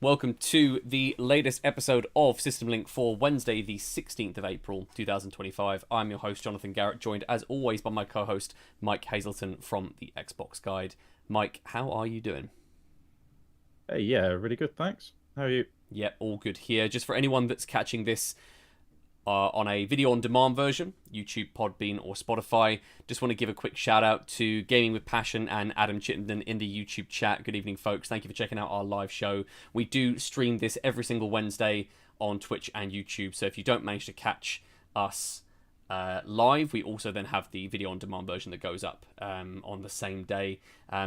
Welcome to the latest episode of System Link for Wednesday, the 16th of April, 2025. I'm your host, Jonathan Garrett, joined as always by my co-host, Mike Hazelton from the Xbox Guide. Mike, how are you doing? Hey, yeah, really good, thanks. How are you? Yeah, all good here. Just for anyone that's catching this on a video on demand version, YouTube, Podbean, or Spotify. Just want to give a quick shout out to Gaming with Passion and Adam Chittenden in the YouTube chat. Good evening, folks. Thank you for checking out our live show. We do stream this every single Wednesday on Twitch and YouTube. So if you don't manage to catch us live, we also then have the video on demand version that goes up on the same day.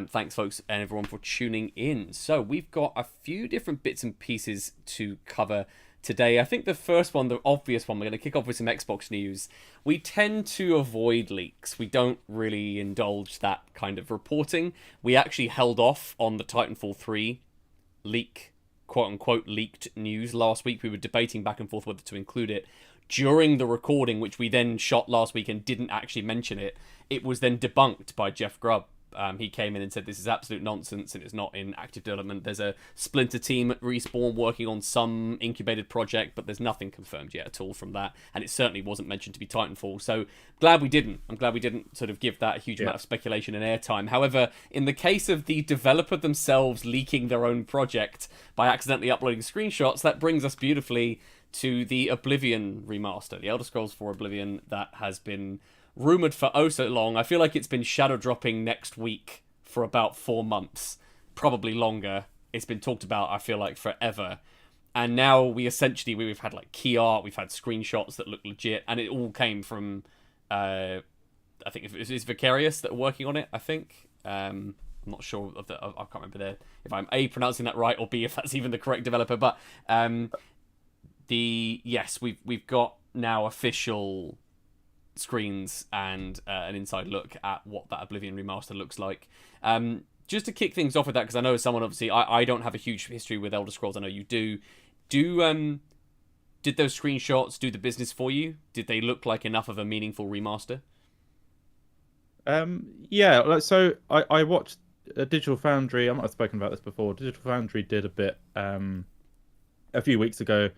Thanks, folks, and everyone for tuning in. So we've got a few different bits and pieces to cover today. I think the first one, the obvious one, we're going to kick off with some Xbox news. We tend to avoid leaks. We don't really indulge that kind of reporting. We actually held off on the Titanfall 3 leak, quote-unquote leaked news last week. We were debating back and forth whether to include it. During the recording, which we then shot last week and didn't actually mention it, it was then debunked by Jeff Grubb. He came in and said this is absolute nonsense and it's not in active development. There's a splinter team at Respawn working on some incubated project, but there's nothing confirmed yet at all from that. And it certainly wasn't mentioned to be Titanfall. So glad we didn't. I'm glad we didn't sort of give that a huge amount of speculation and airtime. However, in the case of the developer themselves leaking their own project by accidentally uploading screenshots, that brings us beautifully to the Oblivion remaster, the Elder Scrolls 4 Oblivion that has been rumored for oh so long. I feel like it's been shadow dropping next week for about 4 months, probably longer. It's been talked about, I feel like, forever. And now we've had like key art, we've had screenshots that look legit, and it all came from I think it's Vicarious that are working on it, I think. I'm not sure of the, I can't remember if I'm A, pronouncing that right, or B, if that's even the correct developer. But we've got now official screens and an inside look at what that Oblivion remaster looks like. Just to kick things off with that, because I know as someone, obviously, I don't have a huge history with Elder Scrolls. I know you do. Did those screenshots do the business for you? Did they look like enough of a meaningful remaster? Yeah, so I watched Digital Foundry. I might have spoken about this before. Digital Foundry did a bit a few weeks ago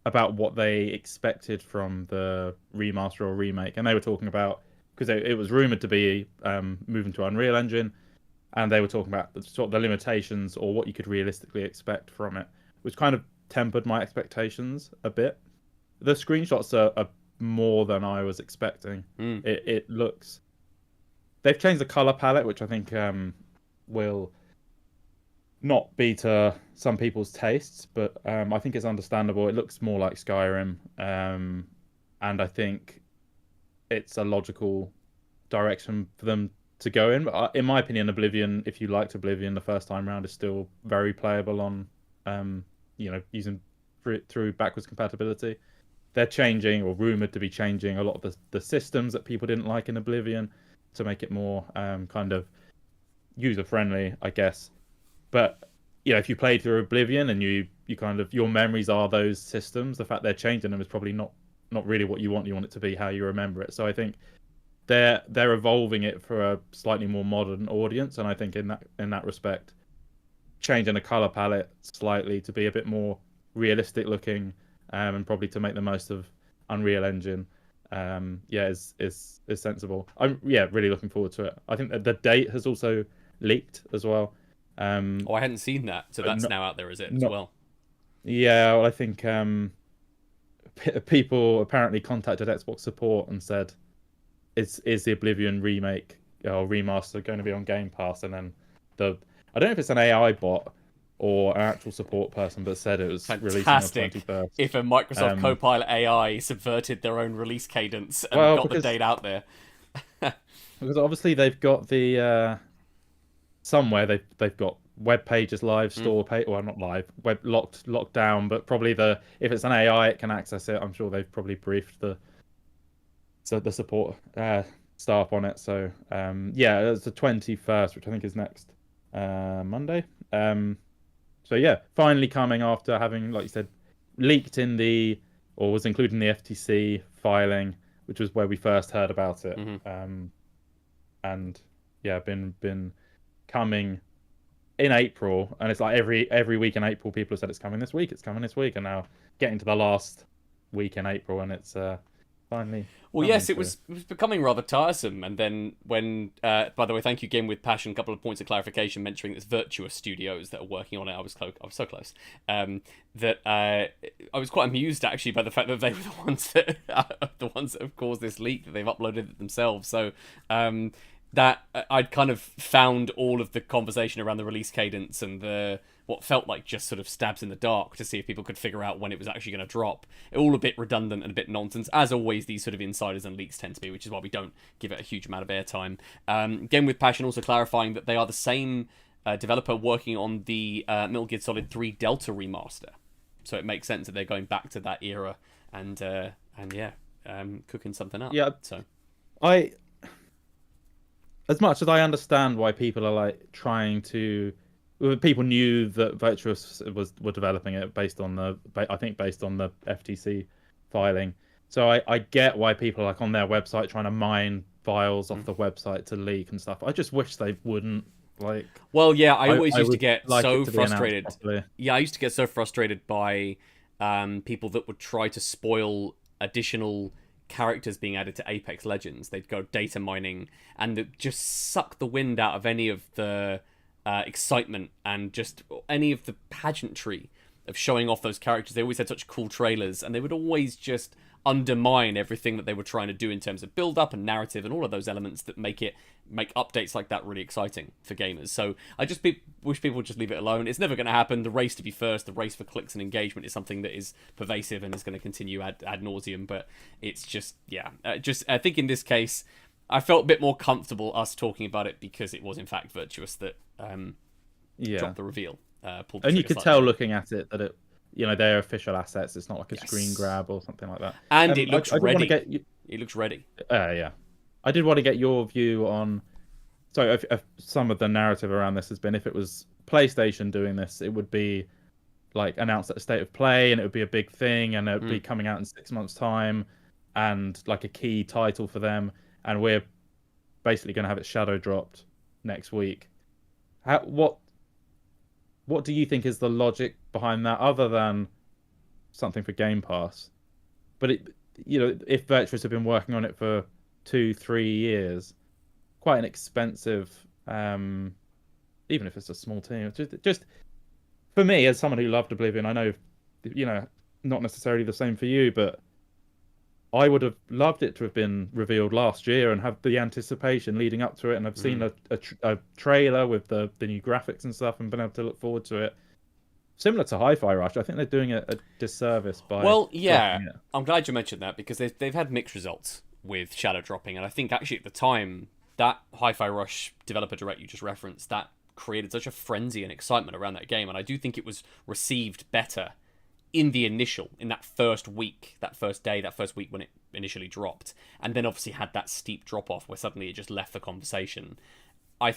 about what they expected from the remaster or remake, and they were talking about, because it was rumored to be moving to Unreal Engine, and they were talking about the limitations or what you could realistically expect from it, which kind of tempered my expectations a bit. The screenshots are more than I was expecting. It looks, they've changed the color palette, which I think will not be to some people's tastes, but I think it's understandable. It looks more like Skyrim, and I think it's a logical direction for them to go in. But in my opinion, Oblivion, if you liked Oblivion the first time round, is still very playable on, using through backwards compatibility. They're changing, or rumored to be changing, a lot of the systems that people didn't like in Oblivion to make it more kind of user friendly, I guess. But if you played through Oblivion and you kind of, your memories are those systems, the fact they're changing them is probably not really what you want. You want it to be how you remember it. So I think they're evolving it for a slightly more modern audience, and I think in that respect, changing the color palette slightly to be a bit more realistic looking, and probably to make the most of Unreal Engine, is sensible. I'm really looking forward to it. I think that the date has also leaked as well. I hadn't seen that, so that's now out there, is it, as well? Yeah, well, I think people apparently contacted Xbox support and said, "Is the Oblivion remake or remaster going to be on Game Pass?" And then I don't know if it's an AI bot or an actual support person, but said it was releasing on the 21st. If a Microsoft Copilot AI subverted their own release cadence and got the date out there. Because obviously they've got the somewhere they've got web pages live, store page, well, not live, web locked down, but probably if it's an AI, it can access it. I'm sure they've probably briefed the support staff on it. So it's the 21st, which I think is next Monday. So yeah, finally coming after having, like you said, leaked or was included in the FTC filing, which was where we first heard about it. And yeah, been coming in April, and it's like every week in April, people have said it's coming this week, it's coming this week, and now getting to the last week in April, and it's finally. Well, yes, it was becoming rather tiresome. And then when, by the way, thank you, Game with Passion. A couple of points of clarification mentioning it's Virtua Studios that are working on it. I was so close. That I was quite amused actually by the fact that they were the ones that have caused this leak, that they've uploaded it themselves. So that I'd kind of found all of the conversation around the release cadence and the what felt like just sort of stabs in the dark to see if people could figure out when it was actually going to drop. All a bit redundant and a bit nonsense, as always these sort of insiders and leaks tend to be, which is why we don't give it a huge amount of airtime. Game with Passion also clarifying that they are the same developer working on the Metal Gear Solid 3 Delta remaster. So it makes sense that they're going back to that era and cooking something up. Yeah. So as much as I understand why people are like trying to, people knew that Virtuous were developing it based on the FTC filing. So I get why people are like on their website trying to mine files off the website to leak and stuff. I just wish they wouldn't. Like, well, yeah, I always used to get like so to frustrated. Yeah, I used to get so frustrated by people that would try to spoil additional characters being added to Apex Legends. They'd go data mining and just suck the wind out of any of the excitement and just any of the pageantry of showing off those characters. They always had such cool trailers, and they would always just undermine everything that they were trying to do in terms of build up and narrative and all of those elements that make updates like that really exciting for gamers. So I just wish people would just leave it alone. It's never going to happen. The race to be first, the race for clicks and engagement is something that is pervasive and is going to continue ad nauseum. But it's just, I think in this case, I felt a bit more comfortable us talking about it because it was in fact Virtuous that dropped the reveal. And you could tell looking at it that it, they're official assets. It's not like a screen grab or something like that. And it looks ready. It looks ready. Yeah. I did want to get your view on. So if some of the narrative around this has been, if it was PlayStation doing this, it would be like announced at a state of play, and it would be a big thing, and it would be coming out in 6 months' time, and like a key title for them. And we're basically going to have it shadow dropped next week. What do you think is the logic behind that, other than something for Game Pass? But if Virtuous have been working on it for 2-3 years, quite an expensive, even if it's a small team. Just for me, as someone who loved Oblivion, I know, not necessarily the same for you, but I would have loved it to have been revealed last year and have the anticipation leading up to it, and I've seen a trailer with the new graphics and stuff and been able to look forward to it. Similar to Hi-Fi Rush, I think they're doing a disservice by... Well, yeah, I'm glad you mentioned that, because they've had mixed results with shadow dropping, and I think actually at the time, that Hi-Fi Rush developer direct you just referenced, that created such a frenzy and excitement around that game, and I do think it was received better in that first week, that first week when it initially dropped, and then obviously had that steep drop off where suddenly it just left the conversation. I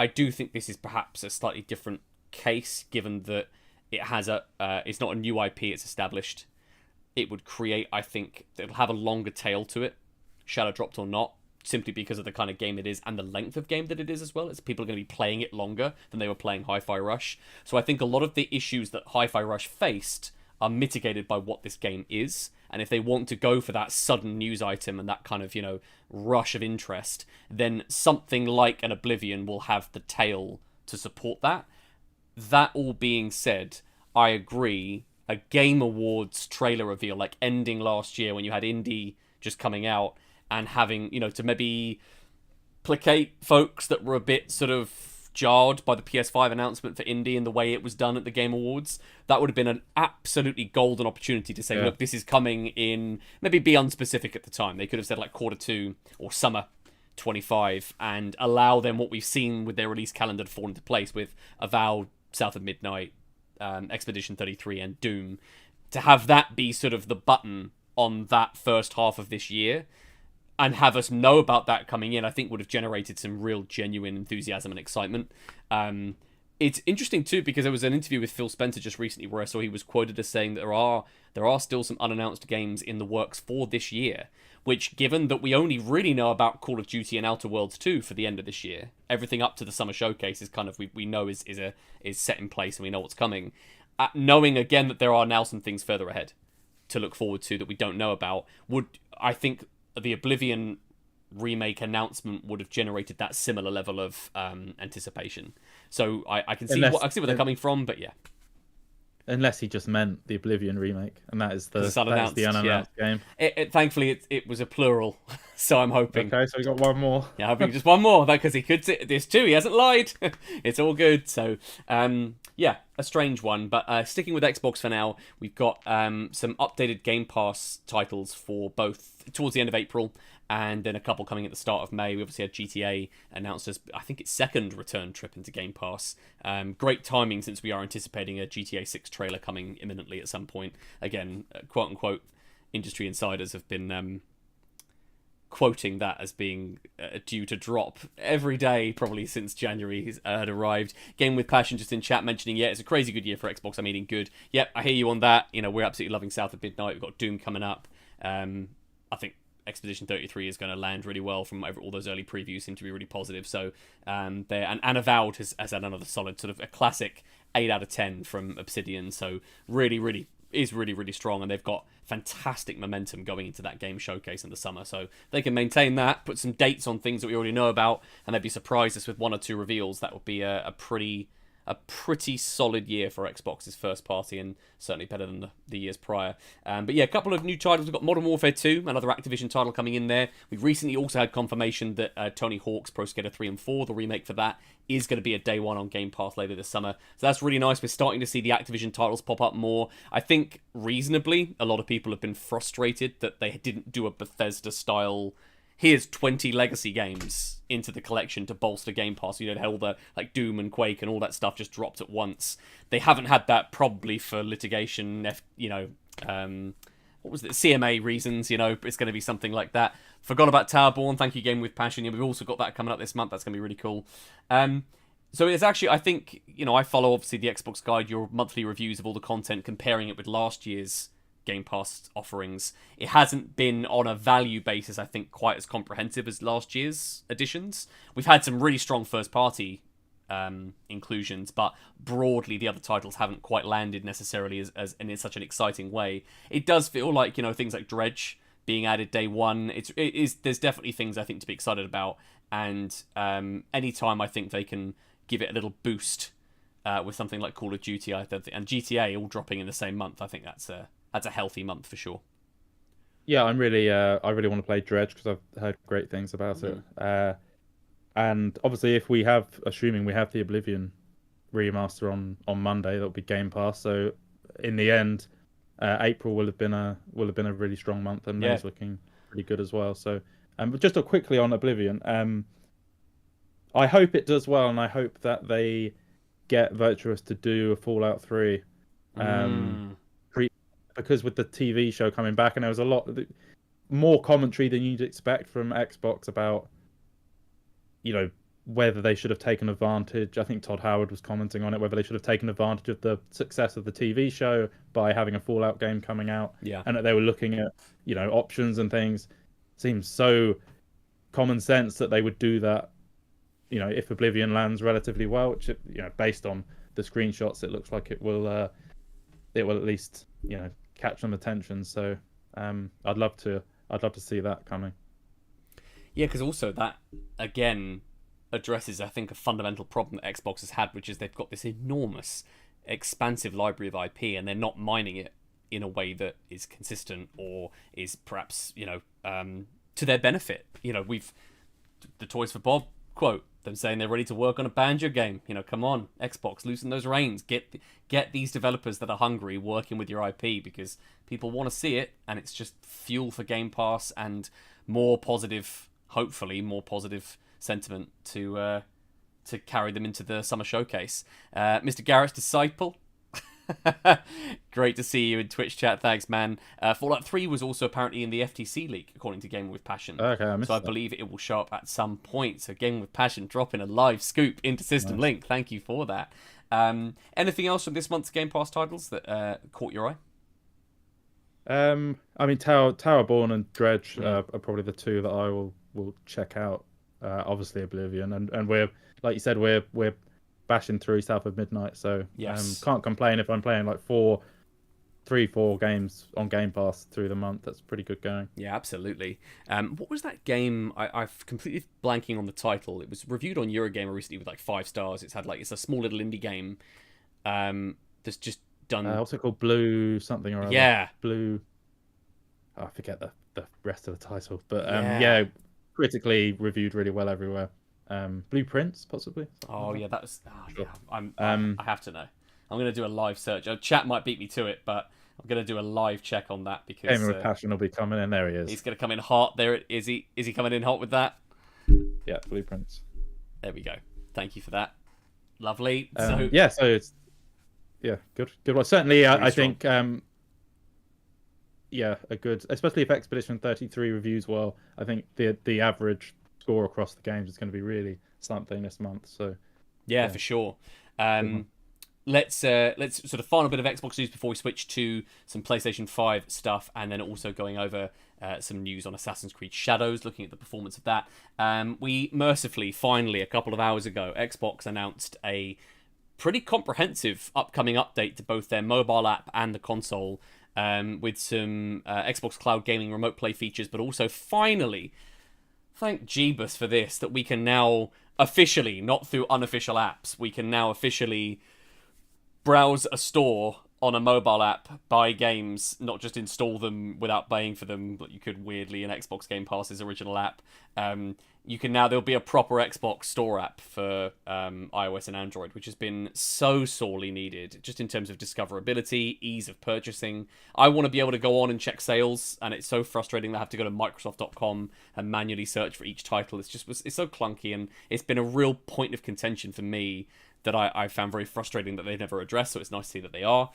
do think this is perhaps a slightly different case, given that it has it's not a new IP, it's established. It would create, I think, it'll have a longer tail to it, shadow dropped or not, simply because of the kind of game it is and the length of game that it is as well. It's people are going to be playing it longer than they were playing Hi-Fi Rush. So I think a lot of the issues that Hi-Fi Rush faced are mitigated by what this game is. And if they want to go for that sudden news item and that kind of, rush of interest, then something like an Oblivion will have the tail to support that. That all being said, I agree, a Game Awards trailer reveal, like ending last year when you had Indie just coming out, and having, to maybe placate folks that were a bit sort of jarred by the PS5 announcement for Indie and the way it was done at the Game Awards, that would have been an absolutely golden opportunity to say, look, this is coming in, maybe be unspecific at the time. They could have said like Q2 or summer 25 and allow them what we've seen with their release calendar to fall into place with Avowed, South of Midnight, Expedition 33 and Doom, to have that be sort of the button on that first half of this year and have us know about that coming in, I think would have generated some real genuine enthusiasm and excitement. It's interesting too because there was an interview with Phil Spencer just recently where I saw he was quoted as saying that there are still some unannounced games in the works for this year. Which, given that we only really know about Call of Duty and Outer Worlds 2 for the end of this year, everything up to the summer showcase is kind of we know is set in place and we know what's coming. Knowing again that there are now some things further ahead to look forward to that we don't know about, I think the Oblivion remake announcement would have generated that similar level of anticipation. So I can see I can see where they're coming from, but yeah. Unless he just meant the Oblivion remake, and that is the unannounced game. Thankfully, it was a plural, so I'm hoping. Okay, so we got one more. Yeah, hoping just one more, because he could. There's two. He hasn't lied. It's all good. So, yeah, a strange one, but sticking with Xbox for now, we've got some updated Game Pass titles for both towards the end of April. And then a couple coming at the start of May. We obviously had GTA announced as, I think, its second return trip into Game Pass. Great timing since we are anticipating a GTA 6 trailer coming imminently at some point. Again, quote-unquote, industry insiders have been quoting that as being due to drop every day, probably since January had arrived. Game with Passion just in chat mentioning, yeah, it's a crazy good year for Xbox. I'm eating good. Yep, I hear you on that. We're absolutely loving South of Midnight. We've got Doom coming up. I think Expedition 33 is going to land really well from all those early previews seem to be really positive. So there, and Avowed has had another solid sort of a classic 8 out of 10 from Obsidian. So really strong, and they've got fantastic momentum going into that game showcase in the summer. So they can maintain that, put some dates on things that we already know about, and they'd be surprised us with 1 or 2 reveals. That would be a pretty solid year for Xbox's first party, and certainly better than the years prior. But yeah, a couple of new titles. We've got Modern Warfare 2, another Activision title coming in there. We've recently also had confirmation that Tony Hawk's Pro Skater 3 and 4, the remake for that, is going to be a day one on Game Pass later this summer. So that's really nice. We're starting to see the Activision titles pop up more. I think reasonably, a lot of people have been frustrated that they didn't do a Bethesda-style, here's 20 legacy games into the collection to bolster Game Pass. They had all the Doom and Quake and all that stuff just dropped at once. They haven't had that probably for litigation, what was it? CMA reasons. It's going to be something like that. Forgot about Towerborn. Thank you, Game with Passion. We've also got that coming up this month. That's going to be really cool. So it's actually, I think, I follow obviously the Xbox Guide, your monthly reviews of all the content, comparing it with last year's Game Pass offerings. It hasn't been on a value basis, I think, quite as comprehensive as last year's editions. We've had some really strong first party inclusions, but broadly the other titles haven't quite landed necessarily as in such an exciting way. It does feel like things like Dredge being added day one. There's definitely things I think to be excited about, and anytime I think they can give it a little boost with something like Call of Duty, and GTA all dropping in the same month, I think that's a healthy month for sure. Yeah, I really want to play Dredge because I've heard great things about it. And obviously, assuming we have the Oblivion remaster on Monday, that'll be Game Pass. So in the end, April will have been a really strong month, and May's looking pretty good as well. So, but just quickly on Oblivion, I hope it does well, and I hope that they get Virtuous to do a Fallout 3. Because with the TV show coming back, and there was a lot more commentary than you'd expect from Xbox about, whether they should have taken advantage. I think Todd Howard was commenting on it, whether they should have taken advantage of the success of the TV show by having a Fallout game coming out. Yeah. And that they were looking at, options and things. Seems so common sense that they would do that, if Oblivion lands relatively well, which, based on the screenshots, it looks like it will at least, catch some attention. So I'd love to see that coming. Yeah, because also that again addresses, I think, a fundamental problem that Xbox has had, which is they've got this enormous, expansive library of IP, and they're not mining it in a way that is consistent or is perhaps to their benefit. We've the Toys for Bob quote, them saying they're ready to work on a Banjo game. Come on, Xbox, loosen those reins. Get these developers that are hungry working with your IP, because people want to see it, and it's just fuel for Game Pass and hopefully more positive sentiment to carry them into the summer showcase. Mr. Garrett's disciple Great to see you in Twitch chat. Thanks, man. Fallout 3 was also apparently in the FTC leak, according to Gaming with Passion. Okay, I missed So I that. believe it will show up at some point. So Gaming with Passion dropping a live scoop into System Nice. Link. Thank you for that. Anything else from this month's Game Pass titles that caught your eye? I mean, Towerborn and Dredge are probably the two that I will check out. Obviously Oblivion, and we're, like you said, we're bashing through South of Midnight, so Yes. can't complain if I'm playing like 4 games on Game Pass through the month. That's pretty good going. Yeah, absolutely. What was that game? I've completely blanking on the title. It was reviewed on Eurogamer recently with like 5 stars. It's a small little indie game that's just done. What's it called? Blue something or other. Yeah. Blue. I forget the rest of the title, but Yeah. critically reviewed really well everywhere. Blueprints, possibly. Oh yeah, that was. Oh, Sure. yeah, I have to know. I'm gonna do a live search. Chat might beat me to it, but I'm gonna do a live check on that because Gaming with Passion will be coming in. There he is. he's gonna come in hot. Is he? Is he coming in hot with that? Yeah, Blueprints. There we go. Thank you for that. Lovely. So it's good. Well, certainly, I think a good, especially if Expedition 33 reviews well. I think the average score across the games is going to be really something this month. So yeah, for sure. Let's sort of final bit of Xbox news before we switch to some PlayStation 5 stuff, and then also going over some news on Assassin's Creed Shadows, looking at the performance of that. We mercifully, finally, a couple of hours ago, Xbox announced a pretty comprehensive upcoming update to both their mobile app and the console, with some Xbox Cloud Gaming remote play features, but also finally, thank Jeebus for this, that we can now officially, not through unofficial apps, we can now officially browse a store on a mobile app, buy games, not just install them without paying for them, but you could weirdly in Xbox Game Pass's original app. There'll be a proper Xbox store app for iOS and Android, which has been so sorely needed, just in terms of discoverability, ease of purchasing. I want to be able to go on and check sales, and it's so frustrating that I have to go to Microsoft.com and manually search for each title. It's so clunky, and it's been a real point of contention for me that I found very frustrating that they've never addressed, so it's nice to see that they are.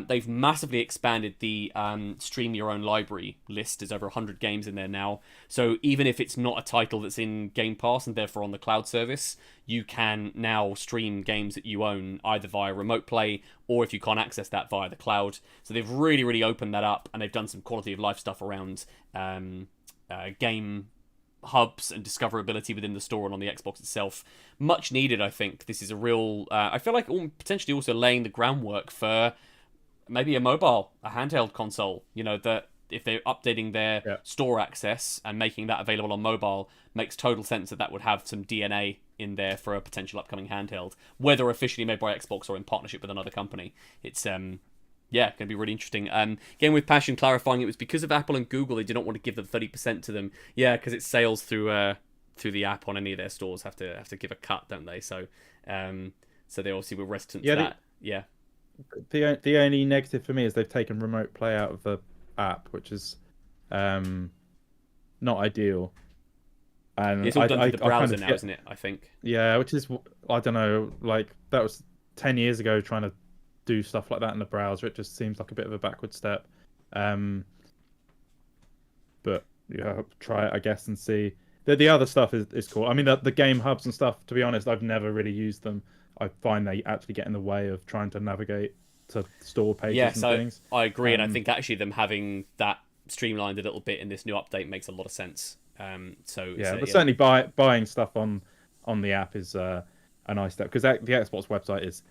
They've massively expanded the stream your own library list. There's over 100 games in there now, so even if it's not a title that's in Game Pass and therefore on the cloud service, you can now stream games that you own either via remote play or if you can't access that via the cloud. So they've really, really opened that up, and they've done some quality of life stuff around game hubs and discoverability within the store and on the Xbox itself. Much needed, I think. This is a real... I feel like potentially also laying the groundwork for maybe a handheld console. You know, that if they're updating their store access and making that available on mobile, makes total sense that would have some DNA in there for a potential upcoming handheld, whether officially made by Xbox or in partnership with another company. It's... going to be really interesting. Game with Passion clarifying it was because of Apple and Google, they did not want to give them 30% to them. Yeah, because it's sales through the app on any of their stores have to give a cut, don't they? So they obviously were reticent to that. The only negative for me is they've taken remote play out of the app, which is not ideal. And it's all done through the browser now, isn't it? I think. Yeah, which is, I don't know, like that was 10 years ago trying to do stuff like that in the browser. It just seems like a bit of a backward step. But try it, I guess, and see. The other stuff is cool. I mean, the game hubs and stuff, to be honest, I've never really used them. I find they actually get in the way of trying to navigate to store pages and things. I agree, and I think actually them having that streamlined a little bit in this new update makes a lot of sense. Certainly buying stuff on the app is a nice step, because the Xbox website is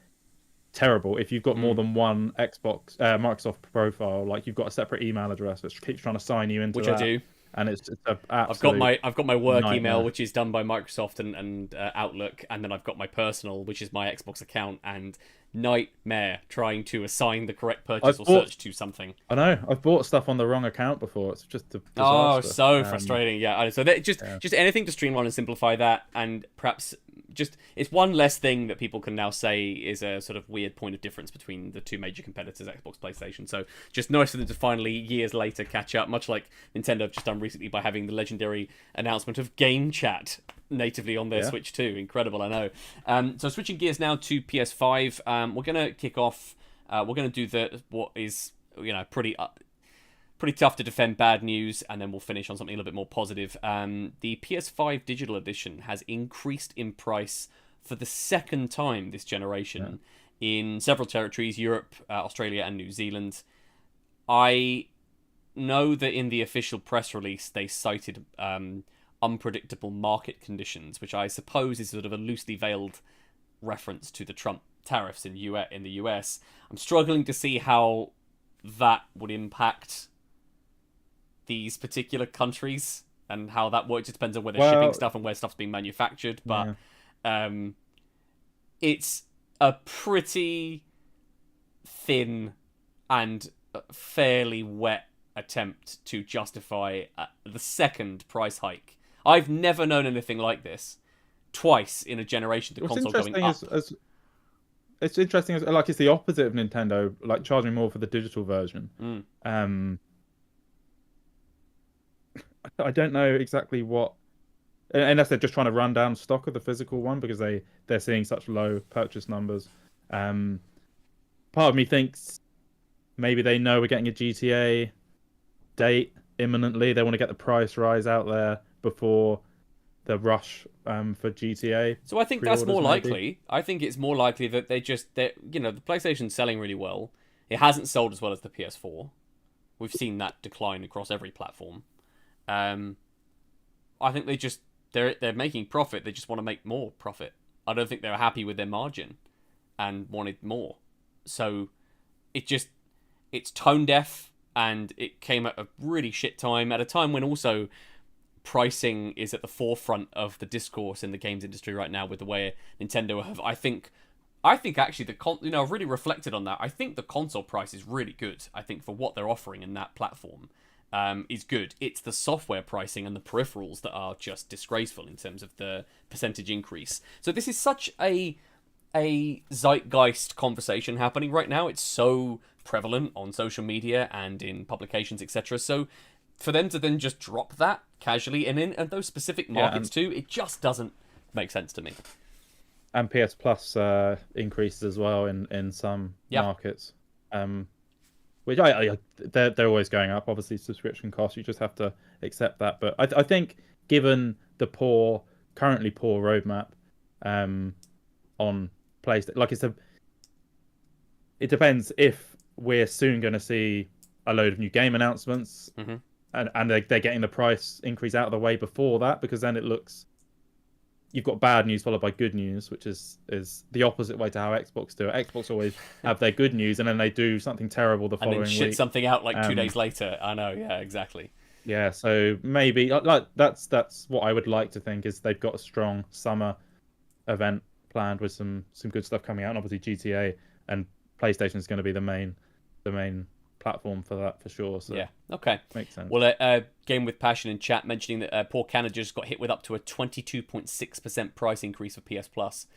terrible. If you've got more than one Xbox Microsoft profile, like you've got a separate email address which keeps trying to sign you into which that, I do, and it's an absolute I've got my work nightmare. email, which is done by Microsoft and Outlook, and then I've got my personal, which is my Xbox account, and nightmare trying to assign the correct purchase search to something. I know, I've bought stuff on the wrong account before. It's just a disaster. Oh, so frustrating. So just anything to streamline and simplify that, and perhaps just it's one less thing that people can now say is a sort of weird point of difference between the two major competitors, Xbox, PlayStation. So just nice for them to finally, years later, catch up, much like Nintendo have just done recently by having the legendary announcement of Game Chat natively on their Switch 2. Incredible, I know. So switching gears now to PS5, we're going to kick off We're going to do what is pretty tough to defend bad news, and then we'll finish on something a little bit more positive. The PS5 digital edition has increased in price for the second time this generation in several territories: Europe, Australia, and New Zealand. I know that in the official press release they cited unpredictable market conditions, which I suppose is sort of a loosely veiled reference to the Trump tariffs in the US. I'm struggling to see how that would impact these particular countries and how that works. It depends on where they're shipping stuff and where stuff's being manufactured, but it's a pretty thin and fairly wet attempt to justify the second price hike. I've never known anything like this. Twice in a generation, the console going up. It's interesting, like, it's the opposite of Nintendo, like charging more for the digital version. I don't know exactly what, unless they're just trying to run down stock of the physical one because they're seeing such low purchase numbers. Part of me thinks maybe they know we're getting a GTA date imminently. They want to get the price rise out there before the rush for GTA. So I think that's more likely. I think it's more likely that the PlayStation's selling really well. It hasn't sold as well as the PS4. We've seen that decline across every platform. I think they're making profit. They just want to make more profit. I don't think they're happy with their margin and wanted more. So it's tone deaf, and it came at a really shit time, at a time when also pricing is at the forefront of the discourse in the games industry right now, with the way Nintendo have. I think actually I've really reflected on that. I think the console price is really good. I think for what they're offering in that platform is good. It's the software pricing and the peripherals that are just disgraceful in terms of the percentage increase. So this is such a zeitgeist conversation happening right now. It's so prevalent on social media and in publications, etc. So for them to then just drop that casually and in those specific markets too, it just doesn't make sense to me. And PS Plus increases as well in some markets, which they're always going up. Obviously, subscription costs, you just have to accept that. But I think given the currently poor roadmap on PlayStation, like it depends if we're soon going to see a load of new game announcements. And they're getting the price increase out of the way before that, because then it looks, you've got bad news followed by good news, which is the opposite way to how Xbox do it. Xbox always have their good news and then they do something terrible the following week. And then shit something out like 2 days later. I know, yeah, exactly. Yeah, so maybe like that's what I would like to think, is they've got a strong summer event planned with some good stuff coming out, and obviously GTA and PlayStation is going to be the main platform for that for sure. So yeah, okay, makes sense. Well, Game with Passion in chat mentioning that poor Canada just got hit with up to a 22.6% price increase for PS Plus,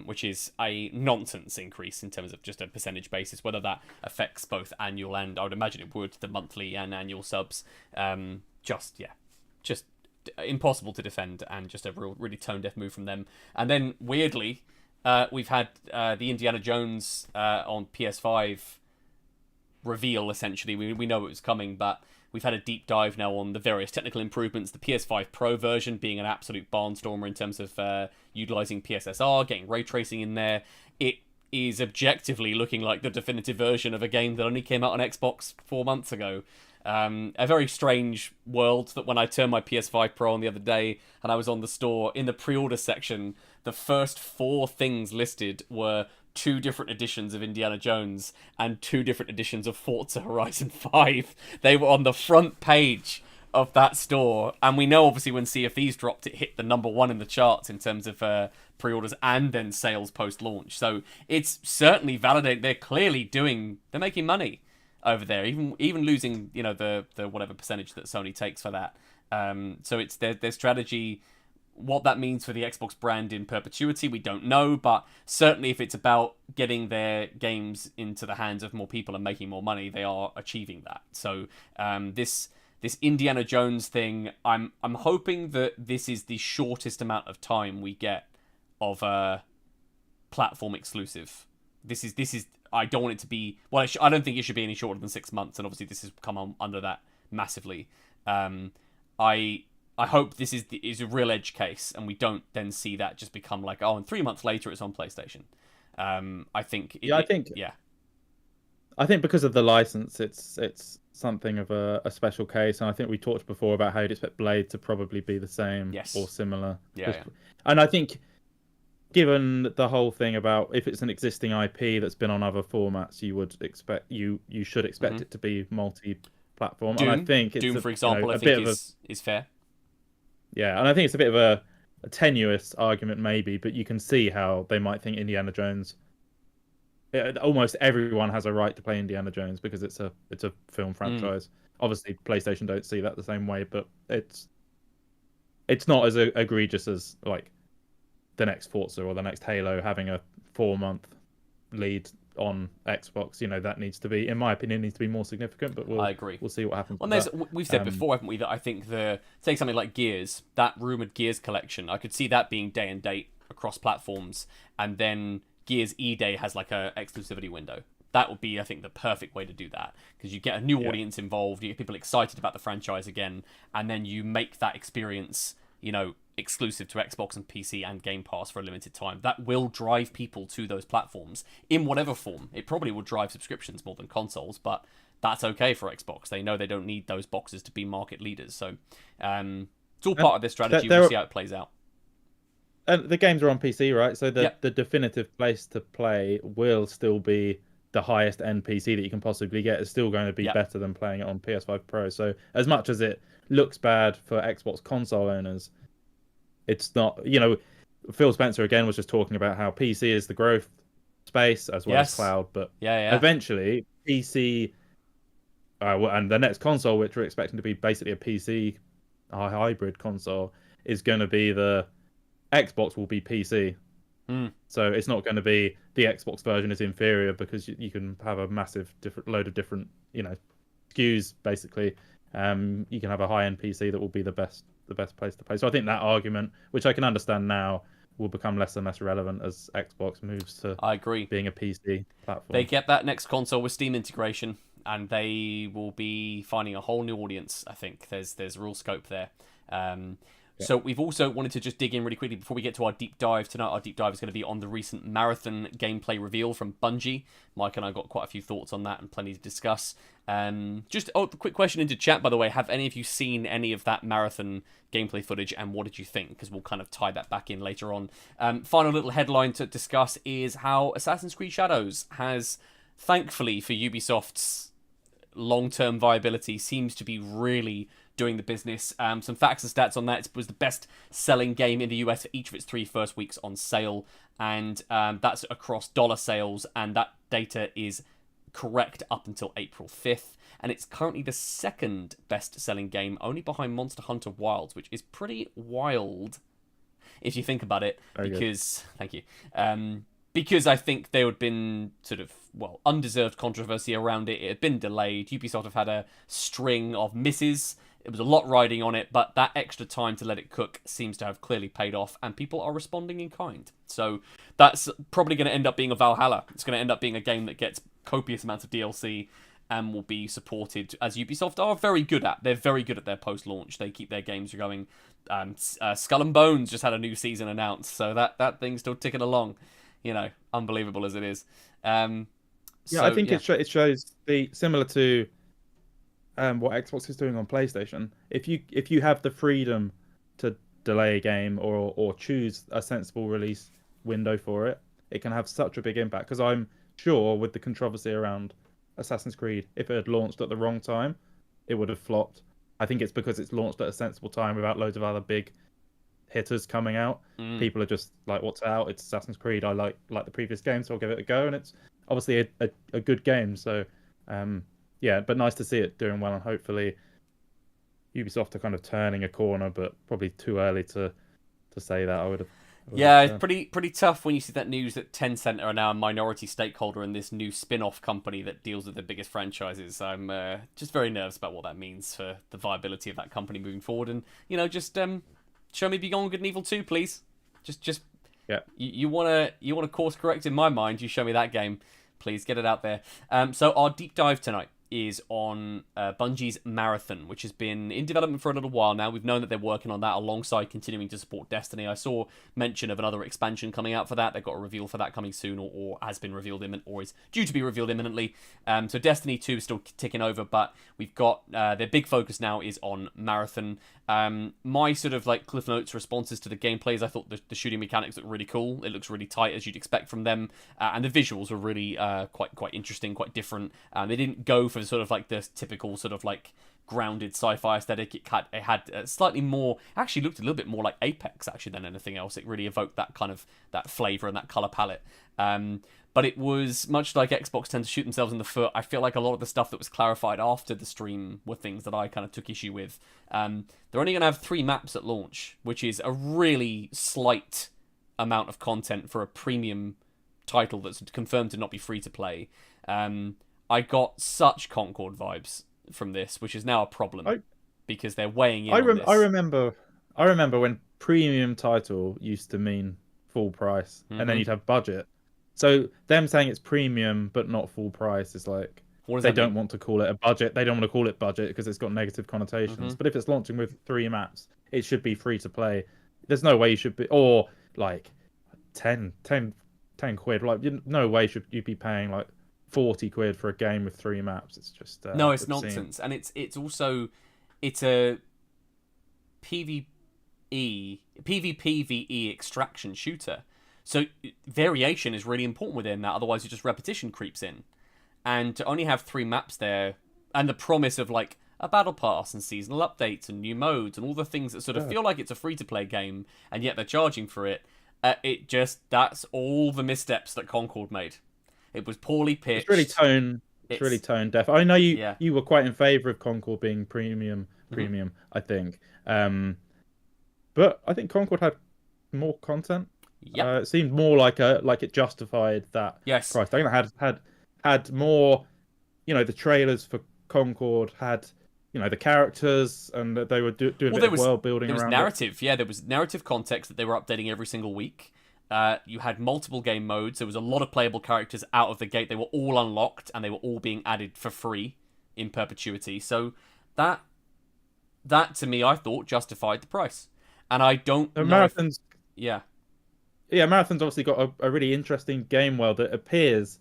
which is a nonsense increase in terms of just a percentage basis. Whether that affects both annual and, I would imagine it would, the monthly and annual subs, just impossible to defend, and just a really tone deaf move from them. And then weirdly, we've had the Indiana Jones on PS5 reveal. Essentially, we know it was coming, but we've had a deep dive now on the various technical improvements. The PS5 Pro version being an absolute barnstormer in terms of utilizing PSSR, getting ray tracing in there. It is objectively looking like the definitive version of a game that only came out on Xbox 4 months ago. A very strange world that when I turned my PS5 Pro on the other day and I was on the store, in the pre-order section, the first 4 things listed were 2 different editions of Indiana Jones and 2 different editions of Forza Horizon 5. They were on the front page of that store, and we know obviously when Sea of Thieves dropped, it hit the number 1 in the charts in terms of pre-orders and then sales post-launch. So it's certainly validated. They're making money over there, even losing, the whatever percentage that Sony takes for that. So it's their strategy. What that means for the Xbox brand in perpetuity, we don't know, but certainly if it's about getting their games into the hands of more people and making more money, they are achieving that. So this Indiana Jones thing, I'm hoping that this is the shortest amount of time we get of a platform exclusive. This is I don't want it to be. Well, I don't think it should be any shorter than 6 months, and obviously this has come on under that massively. I I hope this is a real edge case, and we don't then see that just become like, oh, and 3 months later it's on PlayStation. I think. I think because of the license, it's something of a special case, and I think we talked before about how you'd expect Blade to probably be the same or similar. Yeah. And I think, given the whole thing about if it's an existing IP that's been on other formats, you should expect it to be multi-platform. Doom, and I think Doom, for example, I think is fair. Yeah, and I think it's a bit of a tenuous argument, maybe, but you can see how they might think Indiana Jones. Almost everyone has a right to play Indiana Jones because it's a film franchise. Obviously, PlayStation don't see that the same way, but it's not as egregious as like the next Forza or the next Halo having a 4-month lead on Xbox. That needs to be, in my opinion, needs to be more significant. But I agree. We'll see what happens. Well, we've said before, haven't we, that I think take something like Gears, that rumored Gears collection, I could see that being day and date across platforms, and then Gears E-Day has like a exclusivity window. That would be, I think, the perfect way to do that, because you get a new audience involved, you get people excited about the franchise again, and then you make that experience, exclusive to Xbox and PC and Game Pass for a limited time. That will drive people to those platforms in whatever form. It probably will drive subscriptions more than consoles, but that's okay for Xbox. They know they don't need those boxes to be market leaders. So it's all part of this strategy. We'll see how it plays out. And the games are on PC, right? So the definitive place to play will still be the highest end PC that you can possibly get. It's still going to be better than playing it on PS5 Pro. So as much as it looks bad for Xbox console owners, it's not. Phil Spencer again was just talking about how PC is the growth space as well as cloud, but eventually PC and the next console, which we're expecting to be basically a PC hybrid console, is going to be the Xbox will be PC. So it's not going to be the Xbox version is inferior because you can have a massive load of different SKUs basically. You can have a high-end PC that will be the best place to play. So I think that argument, which I can understand now, will become less and less relevant as Xbox moves to being a PC platform. They get that next console with Steam integration, and they will be finding a whole new audience. I think there's real scope there. So we've also wanted to just dig in really quickly before we get to our deep dive tonight. Our deep dive is going to be on the recent Marathon gameplay reveal from Bungie. Mike and I got quite a few thoughts on that and plenty to discuss. Just a quick question into chat, by the way. Have any of you seen any of that Marathon gameplay footage, and what did you think? Because we'll kind of tie that back in later on. Final little headline to discuss is how Assassin's Creed Shadows has, thankfully for Ubisoft's long-term viability, seems to be really doing the business. Some facts and stats on that. It was the best-selling game in the US for each of its 3 first weeks on sale, and that's across dollar sales, and that data is correct up until April 5th, and it's currently the second best-selling game, only behind Monster Hunter Wilds, which is pretty wild if you think about it. Thank you. Because I think there had been sort of, undeserved controversy around it. It had been delayed. Ubisoft have had a string of misses. It was a lot riding on it, but that extra time to let it cook seems to have clearly paid off, and people are responding in kind. So that's probably going to end up being a Valhalla. It's going to end up being a game that gets copious amounts of DLC and will be supported, as Ubisoft are very good at. They're very good at their post-launch. They keep their games going. Skull and Bones just had a new season announced, so that thing's still ticking along. Unbelievable as it is. I think it shows similar to what Xbox is doing on PlayStation. If you have the freedom to delay a game or choose a sensible release window for it, it can have such a big impact. Because I'm sure with the controversy around Assassin's Creed, if it had launched at the wrong time, it would have flopped. I think it's because it's launched at a sensible time without loads of other big hitters coming out. People are just like, what's out? It's Assassin's Creed. I like the previous game, so I'll give it a go. And it's obviously a good game. So but nice to see it doing well, and hopefully Ubisoft are kind of turning a corner, but probably too early to say that. I would have. It's pretty tough when you see that news that Tencent are now a minority stakeholder in this new spin-off company that deals with the biggest franchises. I'm just very nervous about what that means for the viability of that company moving forward. And just show me Beyond Good and Evil 2, please. You want to course correct in my mind. You show me that game. Please get it out there. So our deep dive tonight is on Bungie's Marathon, which has been in development for a little while now. We've known that they're working on that alongside continuing to support Destiny. I saw mention of another expansion coming out for that. They've got a reveal for that coming soon, or has been revealed or is due to be revealed imminently. So Destiny 2 is still ticking over, but we've got their big focus now is on Marathon. My sort of like Cliff Notes responses to the gameplays, I thought the shooting mechanics look really cool. It looks really tight, as you'd expect from them, and the visuals were really quite interesting, quite different. They didn't go for sort of like the typical sort of like grounded sci-fi aesthetic. It had slightly more, actually looked a little bit more like Apex actually than anything else. It really evoked that kind of that flavor and that color palette. But it was much like Xbox tend to shoot themselves in the foot. I feel like a lot of the stuff that was clarified after the stream were things that I kind of took issue with. They're only going to have 3 maps at launch, which is a really slight amount of content for a premium title that's confirmed to not be free to play. I got such Concord vibes from this, which is now a problem because they're weighing in on this. I remember when premium title used to mean full price, and then you'd have budget. So them saying it's premium but not full price is like they don't want to call it a budget. They don't want to call it budget because it's got negative connotations. But if it's launching with 3 maps, it should be free to play. There's no way you should be, or like 10 quid. Like no way should you be paying like 40 quid for a game with 3 maps. It's just no, it's obscene. nonsense, and it's also a PvPvE extraction shooter. So variation is really important within that, otherwise it just repetition creeps in. And to only have 3 maps there, and the promise of like a battle pass and seasonal updates and new modes and all the things that sort of feel like it's a free-to-play game, and yet they're charging for it, that's all the missteps that Concord made. It was poorly pitched. It's really tone deaf. I know you were quite in favour of Concord being premium, I think. But I think Concord had more content. Yeah, it seemed more like it justified that price. I think it had more. The trailers for Concord had the characters, and they were doing a bit of world building around. There was narrative. Yeah, there was narrative context that they were updating every single week. You had multiple game modes. There was a lot of playable characters out of the gate. They were all unlocked, and they were all being added for free in perpetuity. So that to me, I thought justified the price. And I don't know. Marathon's obviously got a really interesting game world that appears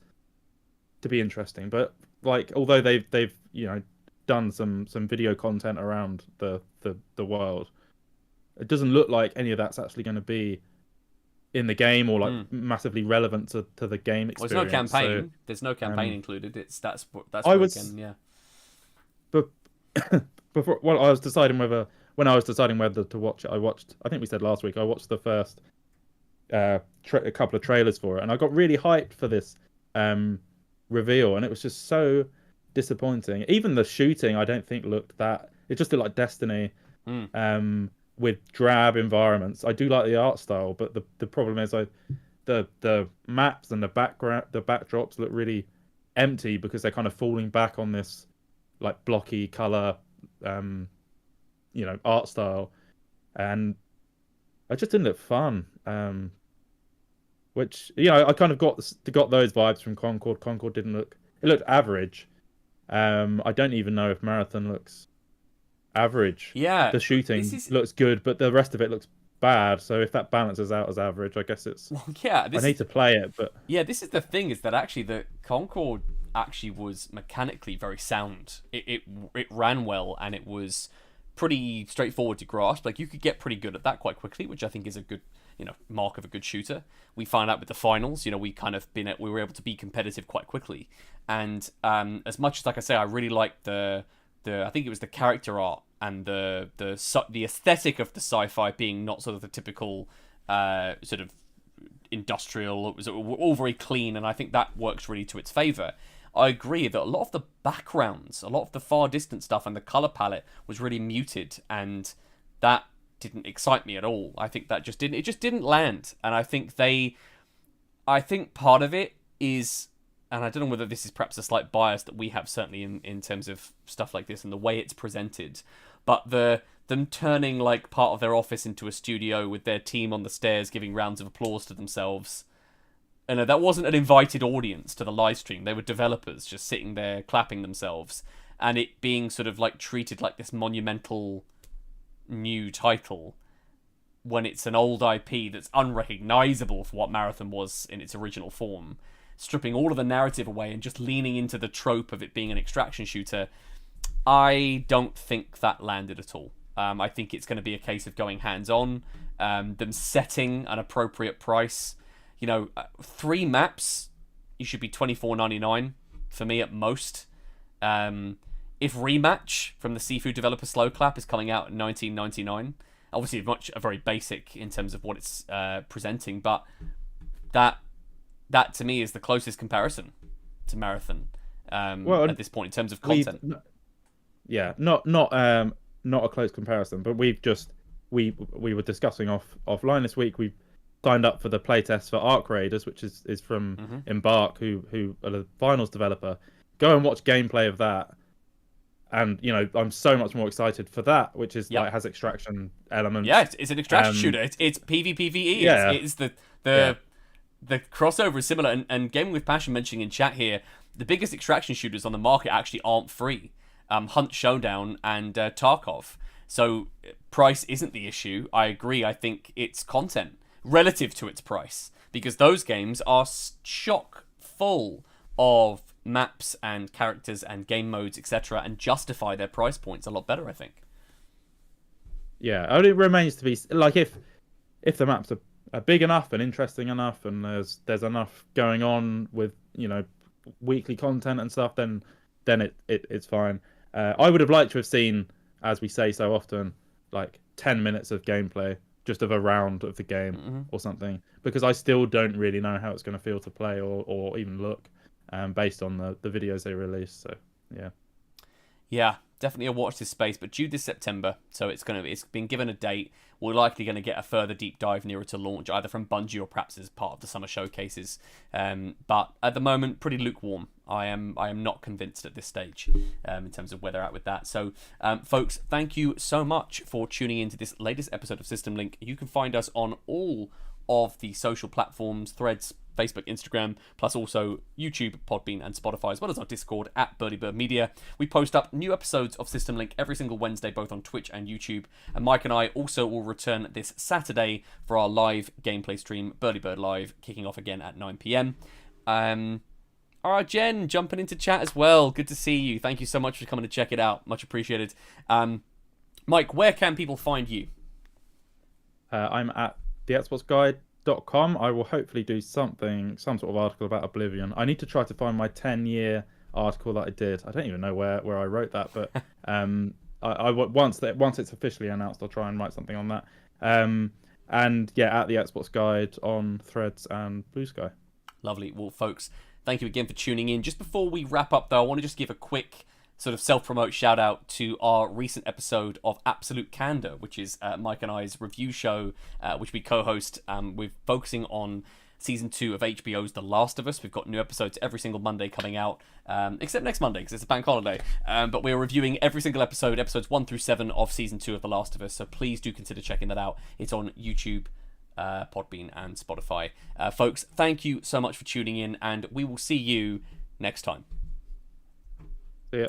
to be interesting, but like although they've done some video content around the world, it doesn't look like any of that's actually going to be in the game or like massively relevant to the game experience. Well, there's no campaign. There's no campaign included. That's But before when I was deciding whether to watch it, I think we said last week I watched the first a couple of trailers for it, and I got really hyped for this reveal, and it was just so disappointing. Even the shooting, I don't think looked that. It just looked like Destiny, with drab environments. I do like the art style, but the problem is the maps and the backdrops look really empty because they're kind of falling back on this like blocky color, art style, and it just didn't look fun. Which I kind of got those vibes from Concord. Concord didn't look. It looked average. I don't even know if Marathon looks average. Yeah, the shooting looks good, but the rest of it looks bad. So if that balances out as average, I guess it's. Well, yeah, I need to play it, but this is the thing: is that actually the Concord actually was mechanically very sound. It ran well, and it was pretty straightforward to grasp. Like you could get pretty good at that quite quickly, which I think is a good mark of a good shooter. We find out with the finals, we were able to be competitive quite quickly. And as much as, like I say, I really liked the I think it was the character art and the aesthetic of the sci-fi being not sort of the typical sort of industrial. It was all very clean, and I think that works really to its favor. I agree that a lot of the backgrounds, a lot of the far distant stuff, and the color palette was really muted, and that didn't excite me at all. I think that just didn't land. And I think part of it is, and I don't know whether this is perhaps a slight bias that we have certainly in terms of stuff like this and the way it's presented, but them turning like part of their office into a studio with their team on the stairs giving rounds of applause to themselves, that wasn't an invited audience to the live stream. They were developers just sitting there clapping themselves, and it being sort of like treated like this monumental new title when it's an old IP that's unrecognizable for what Marathon was in its original form, stripping all of the narrative away and just leaning into the trope of it being an extraction shooter. I don't think that landed at all. I think it's going to be a case of going hands-on, them setting an appropriate price. 3 maps, you should be $24.99 for me at most. If Rematch from the Seafood developer Slowclap is coming out at $19.99, obviously a very basic in terms of what it's presenting, but that to me is the closest comparison to Marathon at this point in terms of content. Not a close comparison, but we were discussing offline this week. We signed up for the playtest for Arc Raiders, which is from Embark, who are the finals developer. Go and watch gameplay of that, and I'm so much more excited for that, which is like has extraction elements. Yeah, it's an extraction shooter. It's PvPvE. Yeah. It's the crossover is similar. And Gaming with Passion mentioning in chat here, the biggest extraction shooters on the market actually aren't free. Hunt Showdown and Tarkov. So price isn't the issue. I agree. I think it's content relative to its price, because those games are chock full of maps and characters and game modes, etc., and justify their price points a lot better, I think. Yeah, only remains to be like if the maps are big enough and interesting enough, and there's enough going on with weekly content and stuff, then it's fine. I would have liked to have seen, as we say so often, like 10 minutes of gameplay, just of a round of the game or something, because I still don't really know how it's going to feel to play or even look, based on the videos they released. So yeah, definitely a watch this space, but due this September, so it's been given a date. We're likely going to get a further deep dive nearer to launch, either from Bungie or perhaps as part of the summer showcases. But at the moment, pretty lukewarm. I am not convinced at this stage in terms of where they're at with that. So, folks, thank you so much for tuning into this latest episode of System Link. You can find us on all of the social platforms, Threads, Facebook, Instagram, plus also YouTube, Podbean, and Spotify, as well as our Discord at Burly Bird Media. We post up new episodes of System Link every single Wednesday, both on Twitch and YouTube. And Mike and I also will return this Saturday for our live gameplay stream, Burly Bird Live, kicking off again at 9 p.m. All right, Jen, jumping into chat as well. Good to see you. Thank you so much for coming to check it out. Much appreciated. Mike, where can people find you? I'm at theXboxGuide.com. I will hopefully do some sort of article about Oblivion. I need to try to find my 10-year article that I did. I don't even know where I wrote that, but I once it's officially announced, I'll try and write something on that. And yeah, at the Xbox Guide on Threads and Blue Sky. Lovely. Well, folks, thank you again for tuning in. Just before we wrap up, though, I want to just give a quick sort of self-promote shout out to our recent episode of Absolute Candor, which is Mike and I's review show, which we co-host. We're focusing on season 2 of HBO's The Last of Us. We've got new episodes every single Monday coming out, except next Monday because it's a bank holiday. But we're reviewing every single episodes 1 through 7 of season 2 of The Last of Us. So please do consider checking that out. It's on YouTube, Podbean, and Spotify. Folks, thank you so much for tuning in, and we will see you next time. See ya.